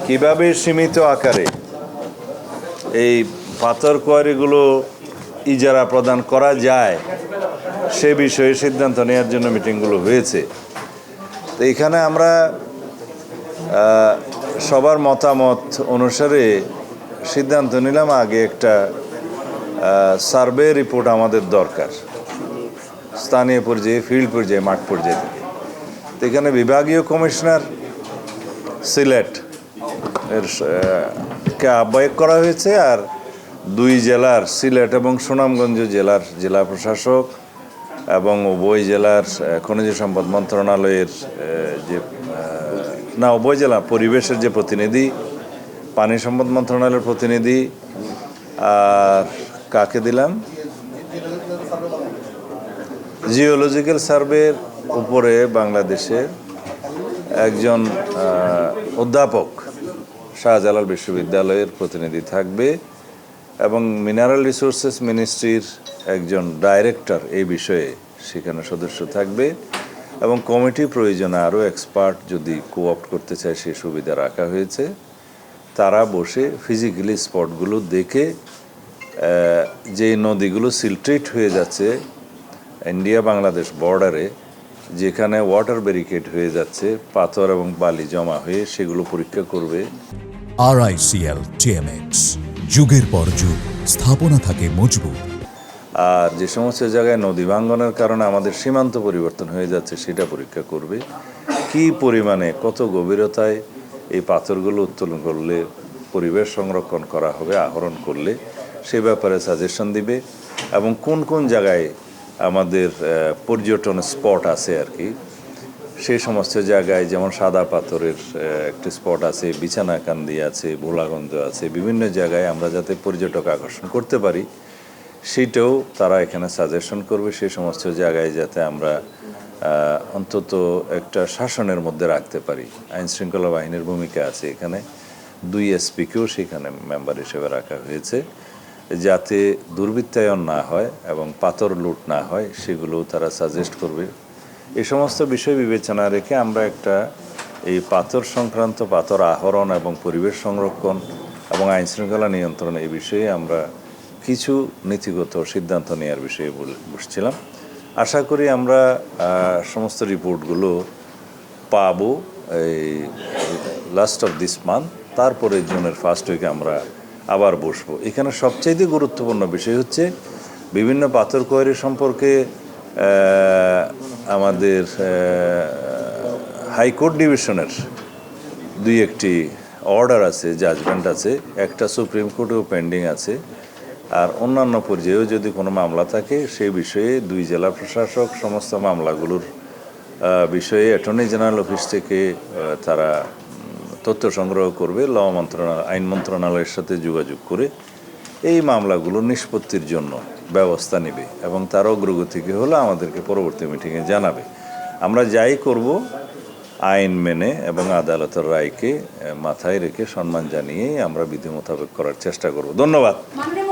কিভাবে সীমিত আকারে এই পাথর কোয়ারিগুলো ইজারা প্রদান করা যায় সে বিষয়ে সিদ্ধান্ত নেওয়ার জন্য মিটিংগুলো হয়েছে। তো এখানে আমরা সবার মতামত অনুসারে সিদ্ধান্ত নিলাম আগে একটা সার্ভে রিপোর্ট আমাদের দরকার, স্থানীয় পর্যায়ে, ফিল্ড পর্যায়ে, মাঠ পর্যায়ে থেকে। তো এখানে বিভাগীয় কমিশনার সিলেট এর কে আহ্বায়ক করা হয়েছে, আর দুই জেলার সিলেট এবং সুনামগঞ্জ জেলার জেলা প্রশাসক এবং উভয় জেলার খনিজ সম্পদ মন্ত্রণালয়ের উভয় জেলা পরিবেশের যে প্রতিনিধি, পানি সম্পদ মন্ত্রণালয়ের প্রতিনিধি, আর কাকে দিলাম, জিওলজিক্যাল সার্ভের উপরে বাংলাদেশের একজন অধ্যাপক শাহজালাল বিশ্ববিদ্যালয়ের প্রতিনিধি থাকবে এবং মিনারেল রিসোর্সেস মিনিস্ট্রির একজন ডাইরেক্টর এই বিষয়ে সেখানে সদস্য থাকবে এবং কমিটি প্রয়োজনে আরও এক্সপার্ট যদি কোঅপ্ট করতে চায় সে সুবিধা রাখা হয়েছে। তারা বসে ফিজিক্যালি স্পটগুলো দেখে যে নদীগুলো সিলট্রেট হয়ে যাচ্ছে ইন্ডিয়া বাংলাদেশ বর্ডারে, যেখানে ওয়াটার ব্যারিকেড হয়ে যাচ্ছে, পাথর এবং বালি জমা হয়ে, সেগুলো পরীক্ষা করবে। RICL TMX, যুগের পর যুগ স্থাপনা থাকে মজবুত। আর যে সমস্ত জায়গায় নদী ভাঙ্গনের কারণে আমাদের সীমান্ত পরিবর্তন হয়ে যাচ্ছে সেটা পরীক্ষা করবে। কি পরিমাণে, কত গভীরতায় এই পাথরগুলো উত্তোলন করলে পরিবেশ সংরক্ষণ করা হবে, আহরণ করলে সে ব্যাপারে সাজেশন দিবে এবং কোন কোন জায়গায় আমাদের পর্যটন স্পট আছে আর কি, সেই সমস্ত জায়গায়, যেমন সাদা পাথরের একটি স্পট আছে, বিছানাকান্দি আছে, ভোলাগঞ্জ আছে, বিভিন্ন জায়গায় আমরা যাতে পর্যটক আকর্ষণ করতে পারি সেইটাও তারা এখানে সাজেশন করবে। সেই সমস্ত জায়গায় যাতে আমরা অন্তত একটা শাসনের মধ্যে রাখতে পারি। আইন শৃঙ্খলা বাহিনীর ভূমিকা আছে এখানে, 2 এসপিকেও সেখানে মেম্বার হিসেবে রাখা হয়েছে, যাতে দুর্বৃত্তায়ন না হয় এবং পাথর লুট না হয় সেগুলো তারা সাজেস্ট করবে। এই সমস্ত বিষয় বিবেচনা রেখে আমরা একটা এই পাথর সংক্রান্ত, পাথর আহরণ এবং পরিবেশ সংরক্ষণ এবং আইনশৃঙ্খলা নিয়ন্ত্রণ এই বিষয়ে আমরা কিছু নীতিগত সিদ্ধান্ত নেওয়ার বিষয়ে বসছিলাম। আশা করি আমরা সমস্ত রিপোর্টগুলো পাবো এই লাস্ট অফ দিস মান্থ, তারপরে জুনের ফার্স্ট উইকে আমরা আবার বসবো। এখানে সবচাইতে গুরুত্বপূর্ণ বিষয় হচ্ছে বিভিন্ন পাথর কোয়ারি সম্পর্কে আমাদের হাইকোর্ট ডিভিশনের 2-1টি অর্ডার আছে, জাজমেন্ট আছে, একটা সুপ্রিম কোর্টেও পেন্ডিং আছে, আর অন্যান্য পর্যায়েও যদি কোনো মামলা থাকে সেই বিষয়ে 2 জেলা প্রশাসক সমস্ত মামলাগুলোর বিষয়ে অ্যাটর্নি জেনারেল অফিস থেকে তারা তথ্য সংগ্রহ করবে, আইন মন্ত্রণালয়ের সাথে যোগাযোগ করে এই মামলাগুলো নিষ্পত্তির জন্য ব্যবস্থা নেবে এবং তার অগ্রগতিকে হলে আমাদেরকে পরবর্তী মিটিংয়ে জানাবে। আমরা যাই করব আইন মেনে এবং আদালতের রায়কে মাথায় রেখে সম্মান জানিয়েই আমরা বিধি মোতাবেক করার চেষ্টা করব। ধন্যবাদ।